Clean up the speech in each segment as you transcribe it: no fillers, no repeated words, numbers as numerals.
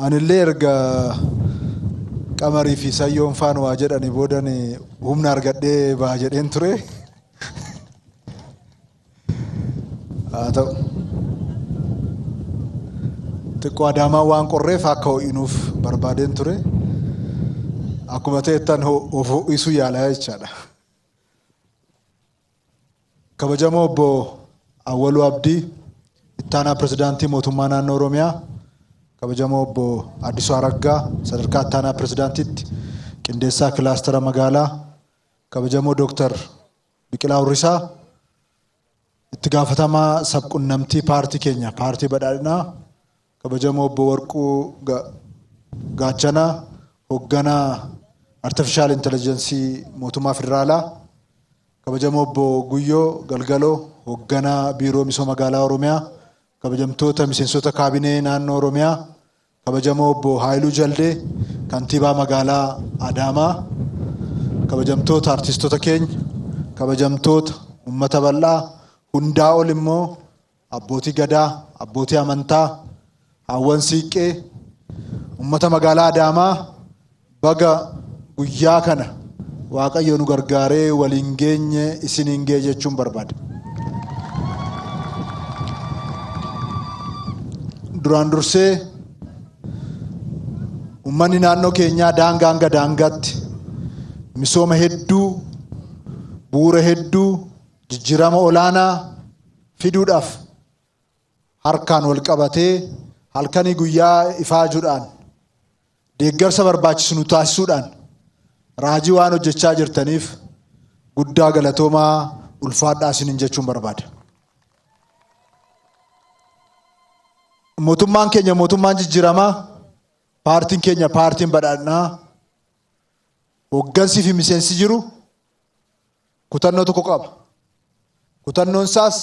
Anillee erga qamarii fi sayyoon faan waa jedhani boodani humna argadhee baa jedheen ture. Haa ta'u xiqqoo Adaamaa waan qorreef akka ho'inuuf barbaadeen ture. Akkuma ta'ettan of ho'isuu yaalaa jechaadha. Kabajamoo obbo Awwaluu Abdii ittaanaa pirezidaantii mootummaa naannoo Oromiyaa, kabajamoo obbo Addisuu Araggaa sadarkaa ittaanaa pirezidaantiitti qindeessaa kilaastera magaalaa, kabajamoo Dooktar Biqilaa Hurrisaa itti gaafatamaa sabquunnamtii paartii keenya paartii badhaadhinaa, kabajamoo obbo Warquu Gaachanaa hoogganaa artificial intelligence mootummaa federaalaa, kabajamoo obbo Guyyoo Galgaloo hoogganaa biiroo misooma magaalaa Oromiyaa, kabajamtoota miseensota kaabinee naannoo Oromiyaa, kabajamoo obbo Haayiluu Jaldee kantiibaa magaalaa Adaamaa, kabajamtoota artistoota keenya, kabajamtoota uummata bal'aa, hundaa ol immoo abbootii gadaa, abbootii amantaa, hawwan siiqqee, uummata magaalaa Adaamaa baga guyyaa kana Waaqayyo nu gargaaree waliin geenye isiniin gee jechuun barbaada. Duraan dursee uummanni naannoo keenyaa daangaa hanga daangaatti misooma hedduu, bu'uura hedduu, jijjiirama olaanaa fiduudhaaf harkaan wal qabatee halkanii guyyaa ifaajuudhaan deeggarsa barbaachisu nu taasisuudhaan raajii waan hojjechaa jirtaniif guddaa galatoomaa ulfaadhaa isiniin jechuun barbaada. Mootummaan keenya mootummaan jijjiiramaa, paartiin keenya paartiin badhaadhinaa, hooggansii fi miseensi jiru kutannoo tokko qaba. Kutannoon isaas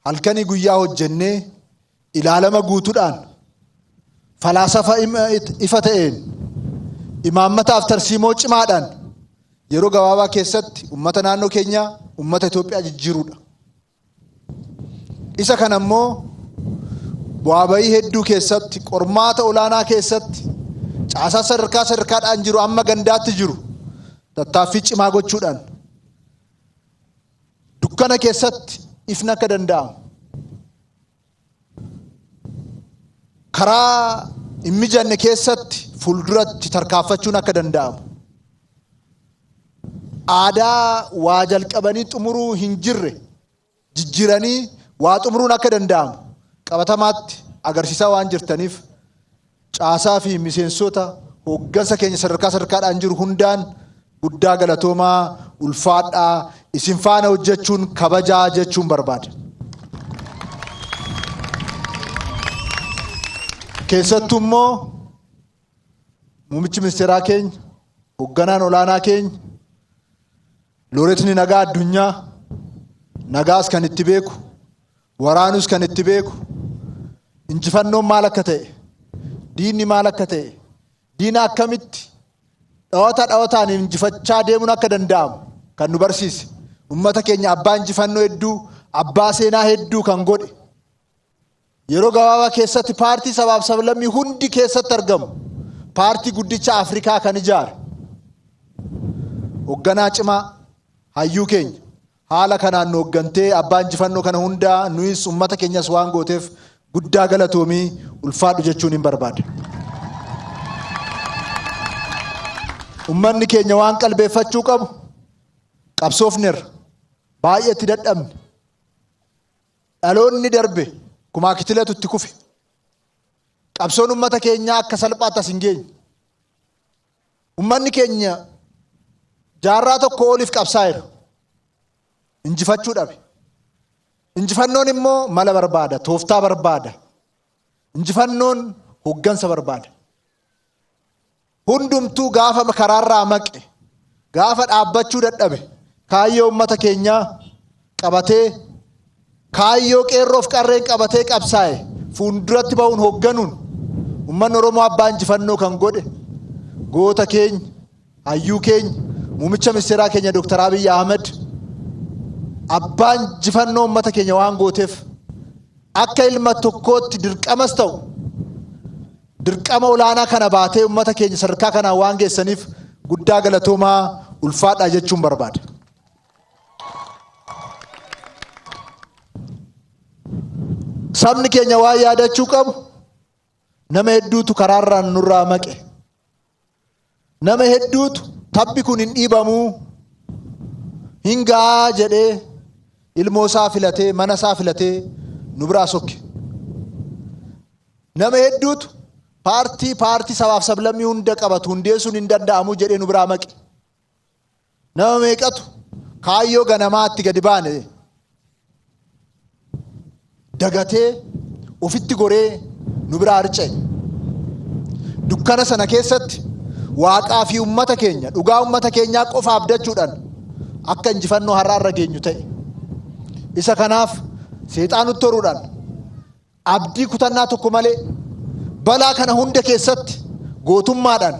halkanii guyyaa hojjennee ilaalama guutuudhaan falaasafa ifa ta'een imaammataaf tarsiimoo cimaadhaan yeroo gabaabaa keessatti uummata naannoo keenyaa, uummata Itoophiyaa jijjiiruudha. Isa kana immoo bu'aa bayii hedduu keessatti, qormaata olaanaa keessatti, caasaa sadarkaadhaan jiru amma gandaatti jiru tattaaffii cimaa gochuudhaan dukkana keessatti ifni akka danda'amu, karaa hin mijanne keessatti fuulduratti tarkaanfachuun akka danda'amu, aadaa waa jalqabanii xumuruu hin jirre jijjiiranii waa xumuruun akka danda'amu qabatamaatti agarsiisaa waan jirtaniif caasaa fi miseensota hooggansa keenya sadarkaadhaan jiru hundaan guddaa galatoomaa ulfaadhaa isin faana hojjechuun kabajaa jechuun barbaada. Keessattuu immoo muummichi ministeeraa keenya, hoogganaan olaanaa keenya, looreetni nagaa addunyaa, nagaas kan itti beeku, waraanus kan itti beeku, injifannoon maal akka ta'e, diinni maal akka ta'e, diina akkamitti dhawataan injifachaa deemuun akka danda'amu kan nu barsiise, uummata keenya abbaa injifannoo hedduu, abbaa seenaa hedduu kan godhe, yeroo gabaabaa keessatti paartii sabaaf sablammii hundi keessatti argamu paartii guddicha Afrikaa kan ijaare hoogganaa cimaa hayyuu keenya haala kanaan nu hooggantee abbaa injifannoo kana hundaa nuyis uummata keenyas waan gooteef guddaa galatoomii ulfaadhu jechuun hin barbaada. Uummanni keenya waan qalbeeffachuu qabu qabsoofneerra baay'ee itti dadhabne, dhaloonni darbe kumaa kitileetu itti kufe, qabsoon uummata keenyaa akka salphaatti as hin geenye. Uummanni keenya jaarraa tokko oliif qabsaa'eera, injifachuu dhabe. Injifannoon immoo mala barbaada, tooftaa barbaada. Injifannoon hooggansa barbaada. Hundumtuu gaafa karaarraa maqe, gaafa dhaabbachuu dadhabe, kaayyoo uummata keenyaa qabatee, kaayyoo qeerroof qarreen qabatee qabsaa'e fuulduratti ba'uun hoogganuun uummanni Oromoo abbaa injifannoo kan godhe goota keenya, hayyuu keenya, muummicha ministeeraa keenya Dr. Abiy Ahmed abbaa injifannoo uummata keenya waan gooteef akka ilma tokkootti dirqamas ta'u dirqama olaanaa kana baatee uummata keenya sadarkaa kanaan waan geessaniif guddaa galatoomaa ulfaadhaa jechuun barbaada. Sabni keenya waan yaadachuu qabu nama hedduutu karaarraan nurraa maqe. Nama hedduutu tabbi kun hin dhiibamuu hingaa jedhee ilmoo isaa filatee mana isaa filatee nu biraa sokke. Nama hedduutu paartii sabaaf sablammii hunda qabatu hundeessuun hin danda'amu jedhee nu biraa maqe. Nama meeqatu kaayyoo ganamaatti gadi baane dagatee ofitti goree nu biraa harca'e. Dukkana sana keessatti waaqaa fi uummata keenya dhugaa uummata keenyaa qofa abdachuudhaan akka injifannoo har'aarra geenyu ta'e. Isa kanaaf seexaanutti toruudhaan abdii kutannaa tokko malee balaa kana hunda keessatti gootummaadhaan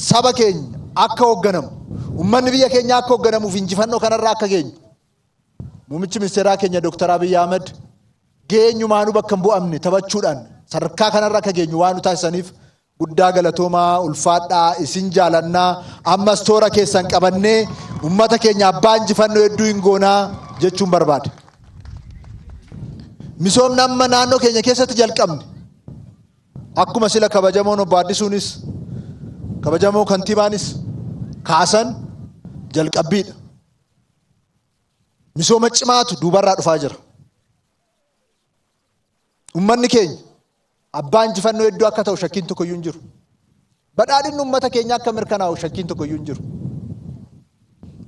saba keenya akka hoogganamu ummanni biyya keenya akka hoogganamuuf injifannoo kanarraa akka geenyu muummichi ministeeraa keenya Dr. Abiy Ahmed geenyumaanuu bakka hin bu'amne taphachuudhaan sadarkaa kanarraa akka geenyu waan nu taasisaniif guddaa galatoomaa ulfaadhaa isin jaalannaa ammas toora keessan qabannee ummata keenya abbaa injifannoo hedduu hin goonaa jechuun barbaada. Misoomni amma naannoo keenya keessatti jalqabne akkuma sila kabajamoon obbo Addisuunis kabajamoo kantiibaanis kaasan jalqabbiidha. Misooma cimaatu duubarraa dhufaa jira. Ummanni keenya abbaa injifannoo hedduu akka ta'u shakkiin tokko iyyuu hin jiru. Badhaadhinni ummata keenya akka mirkanaa'u shakkiin tokko iyyuu hin jiru.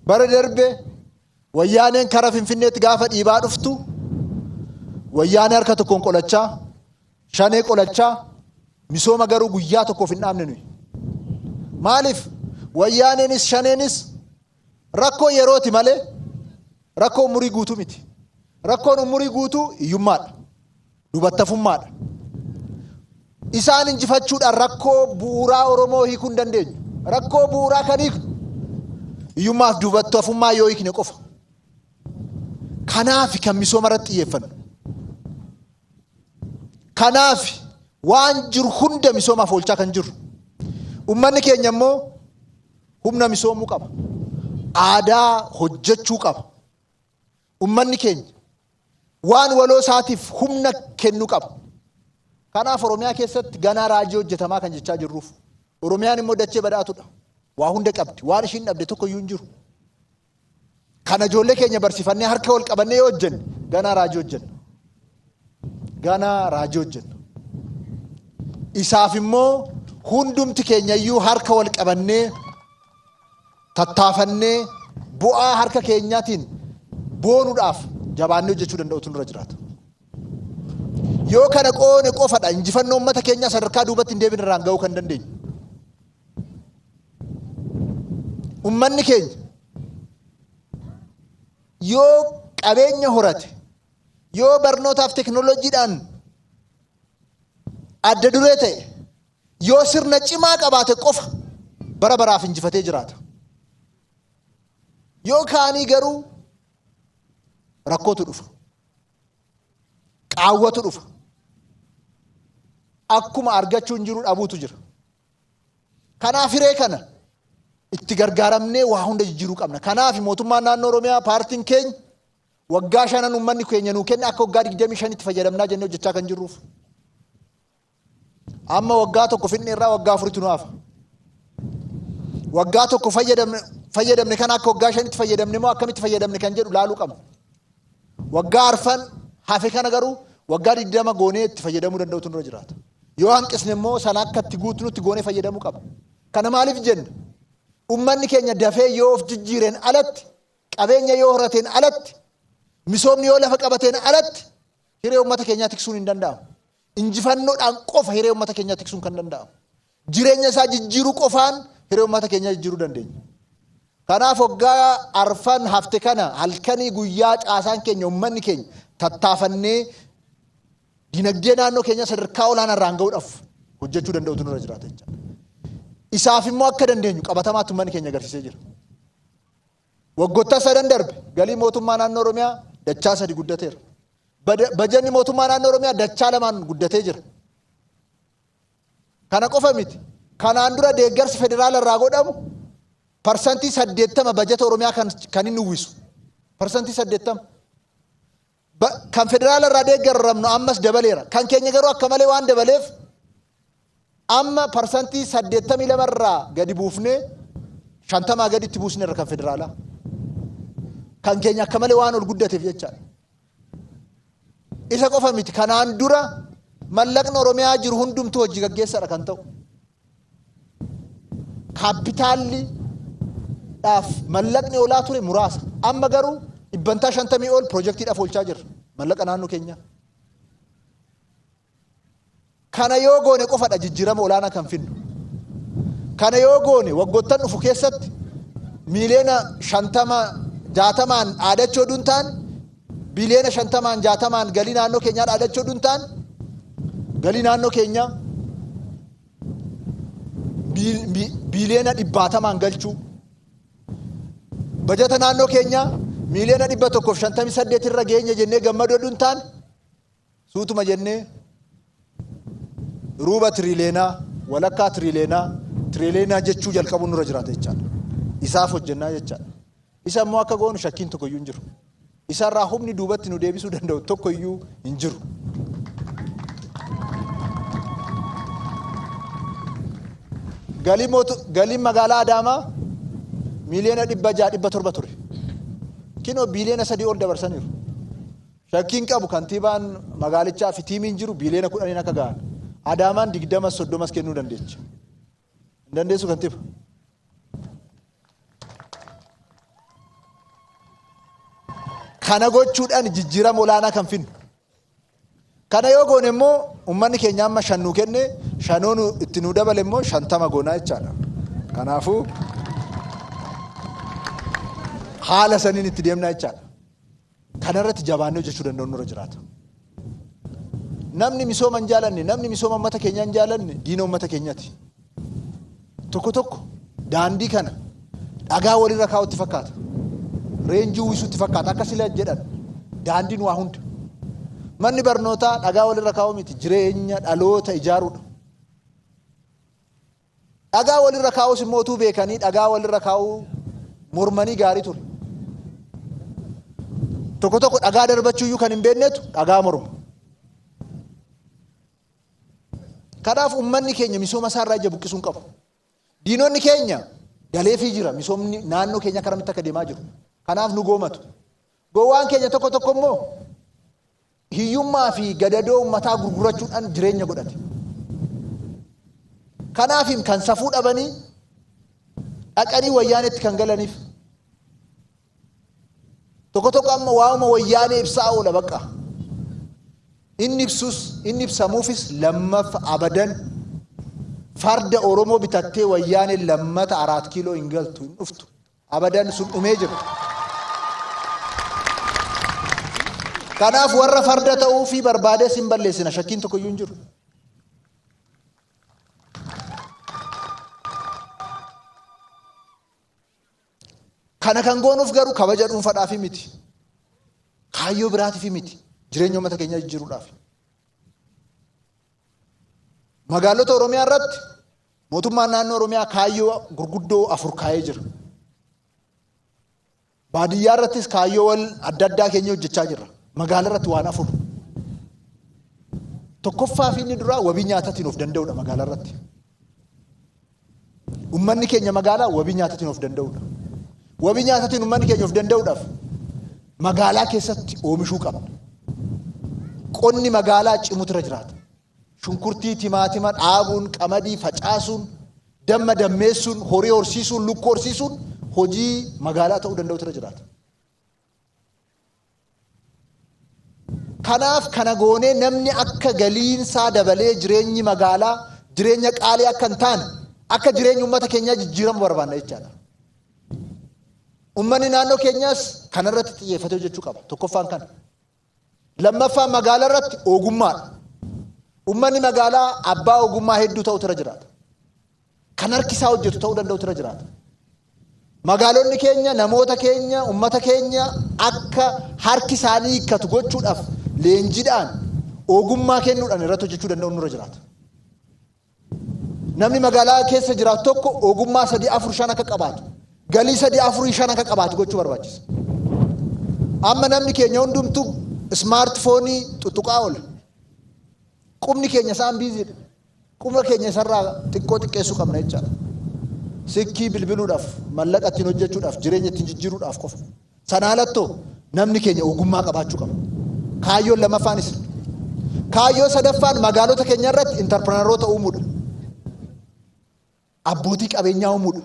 Bara darbe wayyaaneen karaa Finfinneetti gaafa dhiibaa dhuftu wayyaanee harka tokkoon qolachaa shanee qolachaa misooma garuu guyyaa tokkoof hin dhaabne nuyi. Maaliif wayyaaneenis shaneenis rakkoo yerooti malee rakkoo umurii guutuu miti. Rakkoon umurii guutuu hiyyummaadha. Dubattafummaadha. Isaan injifachuudhaan rakkoo bu'uuraa Oromoo hiikuu hin dandeenyu. Rakkoo bu'uuraa kan hiiknu hiyyummaaf dubattafummaa yoo hiikne qofa. Kanaaf kan misooma irratti xiyyeeffannu. Kanaaf waan jiru hunda misoomaaf oolchaa kan jiru. Ummanni keenya immoo humna misoomuu qaba. Aadaa hojjechuu qaba. Ummanni keenya waan waloo isaatiif humna kennuu qaba. Kanaaf Oromiyaa keessatti ganaa raajii hojjetamaa kan jechaa jirruuf Oromiyaan immoo dachee badhaatudha. Waa hunda qabdi. Waan ishiin dhabde tokko iyyuu hin jiru. Kana ijoollee keenya barsiifannee harka wal qabannee yoo hojjenne ganaa raajii hojjenna. Ganaa raajii hojjenna. Isaaf immoo hundumti keenya iyyuu harka wal qabannee tattaafannee bu'aa harka keenyaatiin boonuudhaaf jabaannee hojjechuu danda'utu nurra jiraata. Yoo kana qoone qofadha injifannoo uummata keenyaa sadarkaa duubatti hin deebine irraan ga'uu kan dandeenyu. Ummanni keenya yoo qabeenya horate yoo barnootaaf teknooloojiidhaan adda duree ta'e yoo sirna cimaa qabaate qofa bara baraaf injifatee jiraata. Yoo kaanii garuu rakkootu dhufa. Qaawwatu dhufa. Akkuma argachuu hin jiru dhabuutu jira. Kanaaf hiree kana itti gargaaramnee waa hunda jijjiiruu qabna. Kanaaf mootummaan naannoo Oromiyaa paartiin keenya waggaa 5 ummanni keenya nuu kenne akka waggaa 25 itti fayyadamnaa jennee hojjechaa kan jirruuf. Amma waggaa tokko finne irraa waggaa 4 nu hafa. Waggaa tokko fayyadamne kan akka waggaa 5 itti fayyadamne moo akkamitti fayyadamne kan jedhu laaluu qabna. Waggaa 4 hafe kana garuu waggaa 20 goonee itti fayyadamuu danda'utu nurra jiraata. Yoo hanqisne immoo sana akka itti guutunutti goonee fayyadamuu qaba. Kana maaliif jenna? Ummanni keenya dafee yoo of jijjiireen alatti qabeenya yoo horateen alatti misoomni yoo lafa qabateen alatti hiree uummata keenyaa tiksuun hin danda'amu. Injifannoodhaan qofa hiree uummata keenyaa tiksuun kan danda'amu. Jireenya isaa jijjiiruu qofaan hiree uummata keenyaa jijjiiruu dandeenya. Kanaaf waggaa 4 hafte kana halkanii guyyaa caasaan keenya ummanni keenya tattaafannee dinagdee naannoo keenya sadarkaa olaanaa irraan ga'uudhaaf hojjechuu danda'utu nurra jiraata jechuudha. Isaaf immoo akka dandeenyu qabatamaatti ummanni keenya agarsiisee jira. Waggoota 3 darbe galii mootummaa naannoo Oromiyaa dachaa 3 guddateera. Bajanni mootummaa naannoo Oromiyaa dachaa 2 guddatee jira. Kana qofa miti. Kanaan dura deeggarsi federaala irraa godhamu parsantii 80 bajeta Oromiyaa kan inni uwwisu. Parsantii 80. Kan federaala irraa deeggaramnu ammas dabaleera. Kan keenya garuu akka malee waan dabaleef amma parsantii 82 irraa gadi buufnee 50 gadi itti buusneerra kan federaalaa. Kan keenya akka malee waan ol guddateef jechaadha. Isa qofa miti. Kanaan dura mallaqni Oromiyaa jiru hundumtuu hojii gaggeessadha kan ta'u. Kaapitaalli dhaaf mallaqni olaa ture muraasa. Amma garuu dhibbantaa 50 ol piroojeektiidhaaf oolchaa jirra. Mallaqa naannoo keenya. Kana yoo goone qofadha jijjiirama olaanaa kan finnu. Kana yoo goone waggoottan dhufu keessatti miiliyoona 50-60 dhaadachoo duntaan biliyoona 50-60 galii naannoo keenyaa dhaadachoo duntaan galii naannoo keenyaa biliyoona 100 galchuu bajeta naannoo keenyaa miliyoona 158 irra geenye jennee gammadoo duntaan suutuma jennee ruuba tiriileenaa walakkaa tiriileenaa jechuu jalqabuun nurra jiraata jechaadha. Isaaf hojjennaa jechaadha. Isa immoo akka goonu shakkiin tokko iyyuu hin jiru. Isarraa humni duubatti nu deebisuu danda'u tokko iyyuu hin jiru. Galiin magaalaa Adaamaa miliyoona 600-700 ture. Kinoo biliyoona 3 ol dabarsaniiru. Shakkiin qabu kantiibaan magaalichaa fi tiimiin jiru biliyoona 10 akka ga'an. Adaamaan 20-30 kennuu dandeecha. Hin dandeessu kantiiba. Kana gochuudhaan jijjiirama olaanaa kan finnu. Kana yoo goone immoo uummanni keenya amma 5 nuu kenne 5 itti nuu dabale immoo 50 goonaa jechaadha. Kanaafuu haala saniin itti deemnaa jechaadha. Kanarratti jabaannee hojjechuu danda'u nurra jiraata. Namni misooma hin jaalanne, namni misooma uummata keenyaa hin jaalanne diina uummata keenyaati. Tokko daandii kana dhagaa walirra kaa'utti fakkaata. Reenjii uwwisuutti fakkaata. Akkasii jedhan daandiin waa hunda. Manni barnootaa dhagaa walirra kaa'u miti. Jireenya dhaloota ijaaruudha. Dhagaa walirra kaa'us immoo utuu beekanii dhagaa walirra kaa'uu mormanii gaarii ture. Tokko dhagaa darbachuu iyyuu kan hin beeknetu dhagaa morma. Kanaaf uummanni keenya misooma isaarraa ija buqqisuun qabu. Diinonni keenya galeefii jira. Misoomni naannoo keenya karamitti akka deemaa jiru. Kanaaf nu goomatu. Gowwaan keenya tokko immoo hiyyummaa fi gadadoo uummataa gurgurachuudhaan jireenya godhate. Kanaaf kan safuu dhabanii dhaqanii wayyaanetti kan galaniif. Tokko amma waa'uma wayyaanee ibsaa oola baqa. Inni ibsamuufis lammaaf abadan farda Oromoo bitattee wayyaanee lammata 4 kiiloo hin galtu hin dhuftu. Abadan sun dhumee jira. Kanaaf warra farda ta'uu fi barbaadee sin balleessina shakkiin tokko iyyuu hin jiru. Kana kan goonuuf garuu kabaja dhuunfaadhaaf miti. Kaayyoo biraatiif miti. Jireenya uummata keenyaa jijjiiruudhaaf. Magaalota Oromiyaa irratti mootummaan naannoo Oromiyaa kaayyoo gurguddoo 4 kaa'ee jira. Baadiyyaa irrattis kaayyoowwan adda addaa keenya hojjechaa jirra. Magaalaa irratti waan 4. Tokkoffaa fi inni duraa wabii nyaataatiin of danda'uudha magaalaa irratti. Uummanni keenya magaalaa wabii nyaataatiin of danda'uudha. Wabii nyaataatiin uummanni keenya of danda'uudhaaf magaalaa keessatti oomishuu qabna. Qonni magaalaa cimutu irra jiraata. Shunkurtii, timaatima dhaabuun, qamadii facaasuun, damma dammeessuun, horii horsiisuun, lukkuu horsiisuun hojii magaalaa ta'uu danda'utu irra jiraata. Kanaaf kana goonee namni akka galiinsaa dabalee jireenyi magaalaa jireenya qaalii akka hin taane akka jireenya uummata keenyaa jijjiiramu barbaanna jechaadha. Uummanni naannoo keenyaas kanarratti xiyyeeffatee hojjechuu qaba. Tokkoffaan kana. Lammaffaan magaalaa irratti ogummaadha. Uummanni magaalaa abbaa ogummaa hedduu ta'utu irra jiraata. Kan harkisaa hojjetu ta'uu danda'utu irra jiraata. Magaalonni keenya, namoota keenya, uummata keenya akka harki isaanii hiikkatu gochuudhaaf leenjiidhaan ogummaa kennuudhaan irratti hojjechuu danda'u nurra jiraata. namni magaalaa keessa jiraatu tokko ogummaa 3-4-5 akka qabaatu galii 3-4-5 akka qabaatu gochuu barbaachisa. Amma namni keenya hundumtu smartphone xuxuqaa oola. Qubni keenya isaan biiziidha. Qubna keenya isarraa xiqqoo xiqqeessuu qabna jechaadha. Sikkii bilbiluudhaaf, mallaqa ittiin hojjechuudhaaf, jireenya ittiin jijjiiruudhaaf qofa. Sanaalattoo namni keenya ogummaa qabaachuu qaba. Kaayyoon lamaffaanis. Kaayyoo sadaffaan magaalota keenya irratti intarpiraaroota uumuudha. Abbootii qabeenyaa uumuudha.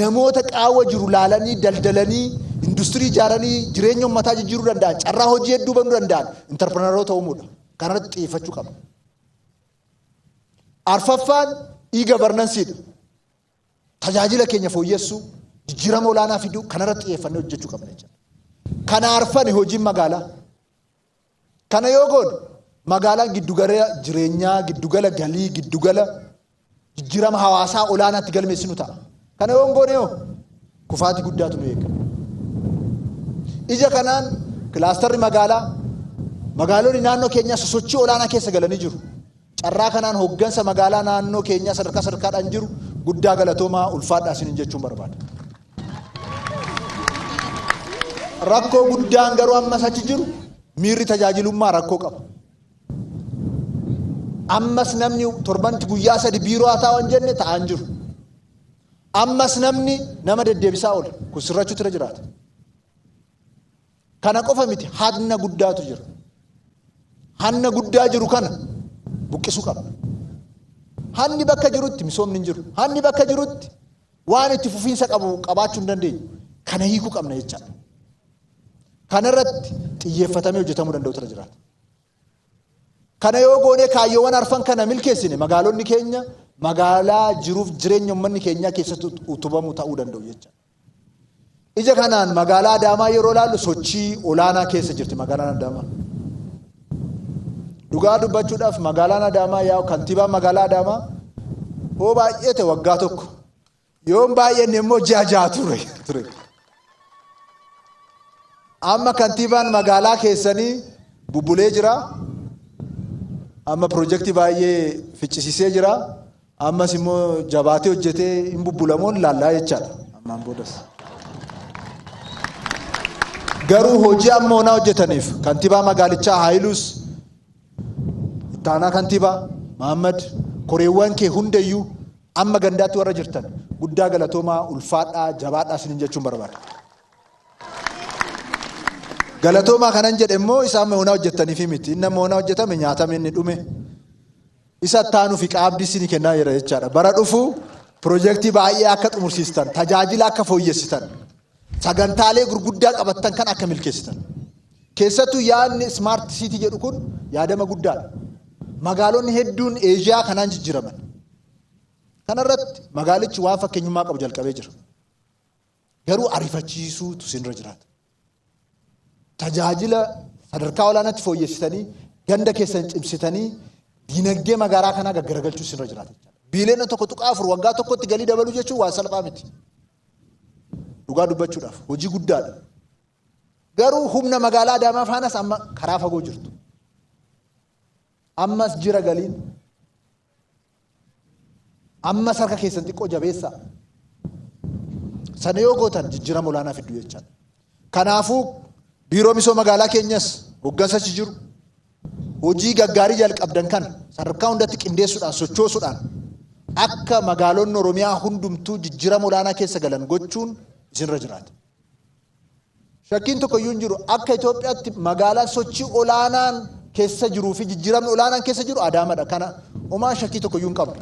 Namoota qaawwa jiru laalanii daldalanii industirii ijaaranii jireenya uummataa jijjiiruu danda'an, carraa hojii hedduu banuu danda'an intarpiraaroota uumuudha. Kanarratti xiyyeeffachuu qaba. Arfaffaan e-governanceedha. Tajaajila keenya fooyyessuu, jijjiirama olaanaa fiduu kanarratti xiyyeeffannee hojjechuu qabna jechuudha. Kana arfani hojiin magaalaa. Kana yoo goone magaalaan giddugala jireenyaa, giddugala galii, giddugala jijjiirama hawaasaa olaanaatti galmeessinu ta'a. Kana yoo goone kufaatii guddaatu nu eega. Ija kanaan kilaasterri magaalonni naannoo keenyaa sosochii olaanaa keessa galanii jiru. Carraa kanaan hoggansa magaalaa naannoo keenyaa sadarkaadhaan jiru guddaa galatoomaa ulfaadhaa isiniin jechuun barbaada. Rakkoo guddaan garuu ammas achi jiru miirri tajaajilummaa rakkoo qaba. Ammas namni torbanti guyyaa 3 biiroo haa taa'an jenne ta'an jiru. Ammas namni nama deddeebisaa oola. Kun sirrachuutu irra jiraata. Kana qofa miti hanna guddaatu jira. Hanna guddaa jiru kana buqqisuu qaba. Hanni bakka jirutti misoomni hin jiru. Hanni bakka jirutti waan itti fufiinsa qabu qabaachuu hin dandeenyu. Kana hiikuu qabna jechaadha. Kana irratti xiyyeeffatamee hojjetamuu danda'u irra jiraata. Kana yoo goone kaayyoowwan arfan kana milkeessine magaalonni keenya magaalaa jiruuf jireenya uummanni keenyaa keessatti utubamu ta'uu danda'u jechaadha. Ija kanaan magaalaa Adaamaa yeroo ilaallu sochii olaanaa keessa jirti magaalaan Adaamaa. Dhugaa dubbachuudhaaf magaalaan Adaamaa yaa kantiibaan magaalaa Adaamaa hoo baay'ate waggaa tokko yoo baay'anne immoo ji'a 6 ture. Amma kantiibaan magaalaa keessanii bubbulee jira. Amma piroojeektii baay'ee ficcisiisee jira. Ammas immoo jabaatee hojjetee hin bubbulamoon laallaa jechaadha. Ammaan boodas. Garuu hojii amma onaa hojjetaniif kantiibaa magaalichaa Haayiluus ittaanaa kantiibaa Mahammad koreewwan kee hundayyuu amma gandaatti warra jirtan guddaa galatoomaa ulfaadhaa jabaadhaa isiniin jechuun barbaada. Galatoomaa kanan jedhe immoo isa amma onaa hojjetaniif miti. Inni amma onaa hojjetame nyaatame inni dhume. Isa taanuu fi qaabdii isinii kennaa jira jechaadha. Bara dhufu piroojeektii baay'ee akka xumursiistan, tajaajila akka fooyyessitan, sagantaalee gurguddaa qabattan kan akka milkeessitan. Keessattuu yaadni smart city jedhu kun yaadama guddaadha. Magaalonni hedduun Eeshiyaa kanaan jijjiiraman. Kanarratti magaalichi waan fakkeenyummaa qabu jalqabee jira. Garuu ariifachiisuutu isinirra jiraata. Tajaajila sadarkaa olaanaatti fooyyessitanii ganda keessan cimsitanii dinagdee magaalaa kanaa gaggaragalchuu isinirra jiraata. Biiliyoona 1.4 waggaa tokkotti galii dabaluu jechuun waan salphaa miti. Dhugaa dubbachuudhaaf hojii guddaadha. Garuu humna magaalaa Adaamaa faanas amma karaa fagoo jirtu. Ammas jira galiin. Ammas harka keessan xiqqoo jabeessaa. Sana yoo gootan jijjiirama olaanaa fidduu jechaadha. Kanaafuu biiroo misooma magaalaa keenyas hoggansachi jiru. Hojii gaggaarii jalqabdan kana sadarkaa hundatti qindeessuudhaan sochoosuudhaan akka magaalonni Oromiyaa hundumtuu jijjiirama olaanaa keessa galan gochuun isinirra jiraata. Shakkiin tokko iyyuu hin jiru akka Itoophiyaatti magaalaa sochii olaanaan keessa jiruu fi jijjiiramni olaanaan keessa jiru Adaamaadha. Kana homaa shakkii tokko iyyuu hin qabdu.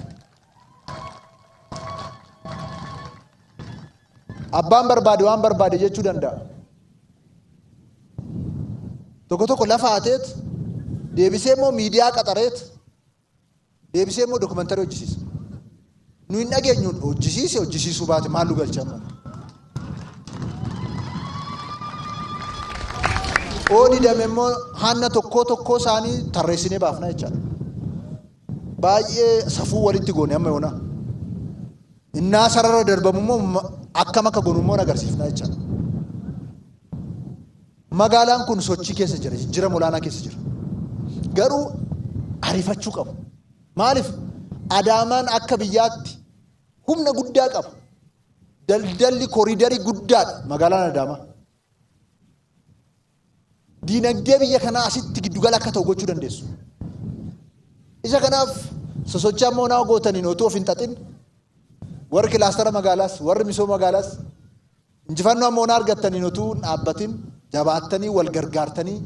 Abbaan barbaade waan barbaade jechuu danda'a. Tokko lafa haateet deebisee immoo miidiyaa qaxareet deebisee immoo dookumentaarii hojjisiisa. Nu hin dhageenyu hojjisiisuu baate maal nu galchama. Ooni dame immoo hanna tokko isaanii tarreessinee baafna jechaadha. Baay'ee safuu walitti goone amma yoona. Innaa sarara darbamu immoo akkam akka goonu immoo agarsiifna jechaadha. Magaalaan kun sochii keessa jira, jijjiirama olaanaa keessa jira. Garuu ariifachuu qabu. Maaliif Adaamaan akka biyyaatti humna guddaa qaba. Daldalli koriidarii guddaadha magaalaan Adaamaa. Diinagdee biyya kanaa asitti giddugala akka ta'u gochuu dandeessu. Isa kanaaf sosochii ammoo naa gootaniin otoo of hin xaxin warri kilaastara magaalaas warri misooma magaalaas injifannoo ammoo naa argattaniin otoo hin dhaabbatin jabaattanii wal gargaartanii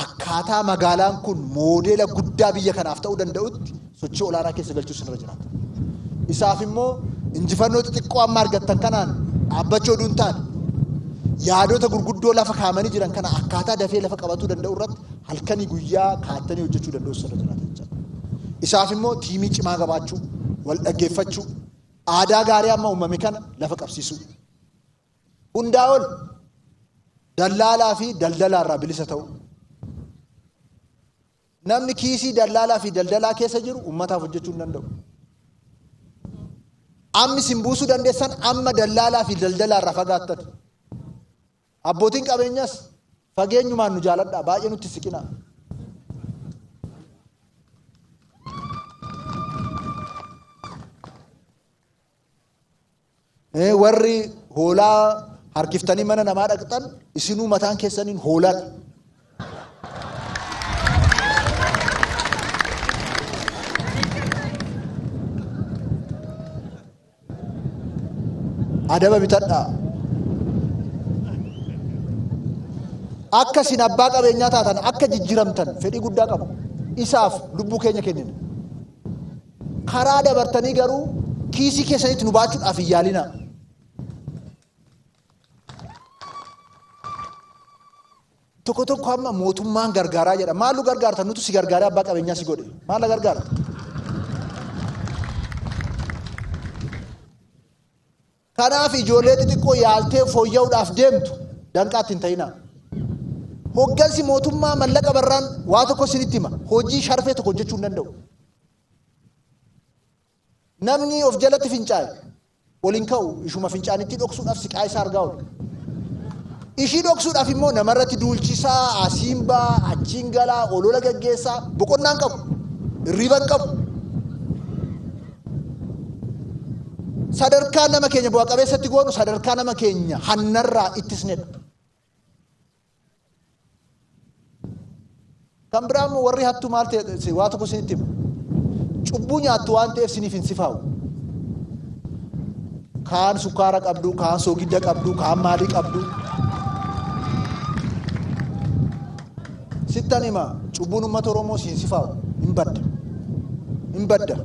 akkaataa magaalaan kun moodeela guddaa biyya kanaaf ta'uu danda'utti sochii olaanaa keessa galchuus irra jiraata. Isaaf immoo injifannoo xixiqqoo amma argattan kanaan dhaabbachuu oduun taane yaadota gurguddoo lafa kaamanii jiran kana akkaataa dafee lafa qabatuu danda'u irratti halkanii guyyaa kaattanii hojjechuu danda'u irra jiraata jechuudha. Isaaf immoo tiimii cimaa qabaachuu, wal dhaggeeffachuu, aadaa gaarii amma uumame kana lafa qabsiisuu. Hundaa ol dallaalaa fi daldalaa irraa bilisa ta'u. Namni kiisii dallaalaa fi daldalaa keessa jiru uummataaf hojjechuu hin danda'u. Ammi sin buusuu dandeessan amma dallaalaa fi daldalaa irraa fagaattan. Abbootiin qabeenyaas fageenyumaan nu jaaladhaa baay'ee nutti siqinaa. Warri hoolaa harkiftanii mana namaa dhaqxan isinuu mataan keessaniin hoolaadha. Adaba bitadhaa. Akka isin abbaa qabeenyaa taatan akka jijjiiramtan fedhii guddaa qabu. Isaaf lubbuu keenya kennina. Karaa dabartanii garuu kiisii keessanitti nu baachuudhaaf hin yaalinaa. Tokko tokko amma mootummaan gargaaraa jedha. Maal nu gargaarta? Nutu si gargaaree abbaa qabeenyaa si godhe. Maal na gargaara? Kanaaf ijoollee xixiqqoo yaaltee fooyya'uudhaaf deemtu danqaatti hin ta'inaa. Hoggansi mootummaa mallaqa barraan waa tokko isinitti hima. Hojii sharfee tokko hojjechuu hin danda'u. Namni of jalatti fincaa'e waliin ka'u ishuma fincaanitti dhoksuudhaaf siqaa isaa argaa oolu. Ishii dhoksuudhaaf immoo namarratti duulchisaa, asiin baa, achiin galaa, olola gaggeessaa, boqonnaan qabu, hirriban qabu. Sadarkaa nama keenya bu'aa qabeessatti goonu sadarkaa nama keenya hannarraa ittisnedha. Kan biraa immoo warri hattu maal ta'e waa tokko isinitti hima. Cubbuu nyaattu waan ta'eef siniif hin sifaa'u. Kaan sukkaara qabdu, kaan soogidda qabdu, kaan maalii qabdu. Sittan hima cubbuun uummata Oromoo siin sifaa'u hin badda. Hin badda.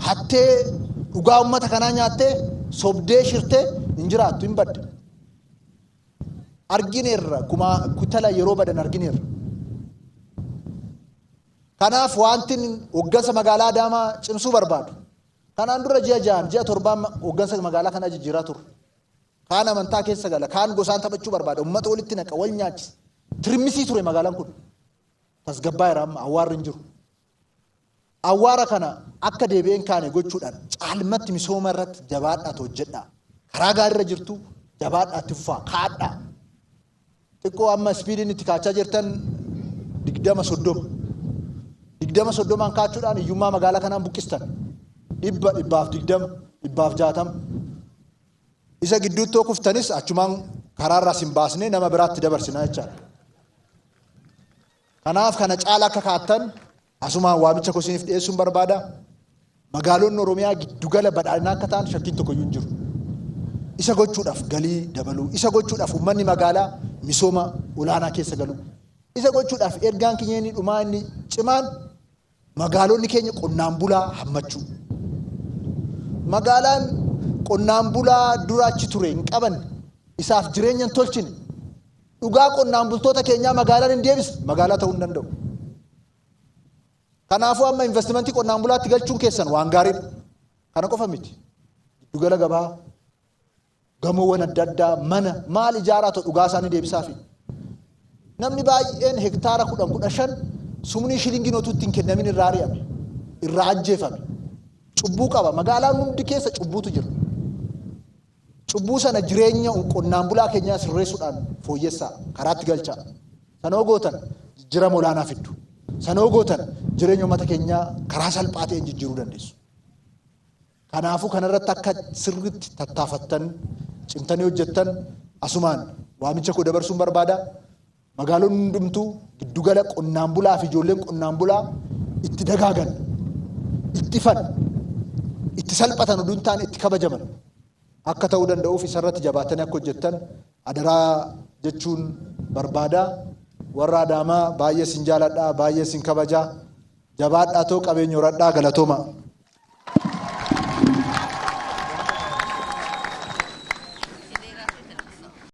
Hattee dhugaa uummata kanaa nyaattee sobdee shirtee hin jiraattu hin badda. Argineerra kutala yeroo badan argineerra. Kanaaf wanti hoggansa magaalaa Adaamaa cimsuu barbaadu. Kanaan dura ji'a 6 ji'a 7 hoggansa magaalaa kanaa jijjiiraa ture. Kaan amantaa keessa gala, kaan gosaan taphachuu barbaada. Uummata walitti naqa, wal nyaachisa. Tirmisii ture magaalaan kun. Tasgabbaayeera amma awwaarri hin jiru. Awwaara kana akka deebi'een kaane gochuudhaan caalmatti misooma irratti jabaadhaa hojjedhaa. Karaa gaariirra jirtu jabaadhaa itti fufaa kaadhaa. Xiqqoo amma ispiidiin itti kaachaa jirtan 20-30. 20-30 kaachuudhaan hiyyummaa magaalaa kanaan buqqistan. 100-120 160. Isa gidduutti kuftanis achumaan karaarraa sin baasnee nama biraatti dabarsinaa jechaadha. Kanaaf kana caala akka kaattan asumaan waamicha kosiniif dhiyeessuun barbaada. Magaalonni Oromiyaa giddugala badhaadhinaa akka ta'an shakkiin tokkoyyuu hin jiru. Isa gochuudhaaf galii dabaluu, isa gochuudhaaf uummanni magaalaa misooma olaanaa keessa galu. Isa gochuudhaaf ergaan keenya inni dhumaa inni cimaan magaalonni keenya qonnaan bulaa hammachuu. Magaalaan qonnaan bulaa dura achi ture hin qaban isaaf jireenya hin tolchine. Dhugaa qonnaan bultoota keenyaa magaalaan hin deebisne magaalaa ta'uu hin danda'u. Kanaafuu amma investimentii qonnaan bulaatti galchuun keessan waan gaariidha. Kana qofa miti. Giddugala gabaa, gamoowwan adda addaa, mana maal ijaaraa ta'u dhugaa isaanii deebisaafi. Namni baay'een hektaara 10-15 sumnii shilingii nootuutti hin kennamin irraa ari'ame, irraa ajjeefame. Cubbuu qaba. Magaalaan hundi keessa cubbuutu jira. Cubbuu sana jireenya qonnaan bulaa keenyaa sirreessuudhaan fooyyessaa karaatti galchaa. Sanoo gootan jijjiirama olaanaa fiddu. Sanoo gootan jireenya uummata keenyaa karaa salphaa ta'een jijjiiruu dandeessu. Kanaafuu kanarratti akka sirriitti tattaafattan cimtanii hojjettan asumaan waamicha koo dabarsuun barbaada. Magaalonni hundumtuu giddugala qonnaan bulaa fi ijoolleen qonnaan bulaa itti dagaagan, itti ifan, itti salphatan oduu hin taane itti kabajaman akka ta'uu danda'uuf isarratti jabaatanii akka hojjettan adaraa jechuun barbaada. Warra Adaamaa baay'ee sin jaaladhaa, baay'ee sin kabajaa. Jabaadhaa ta'uu qabeenya horadhaa galatooma.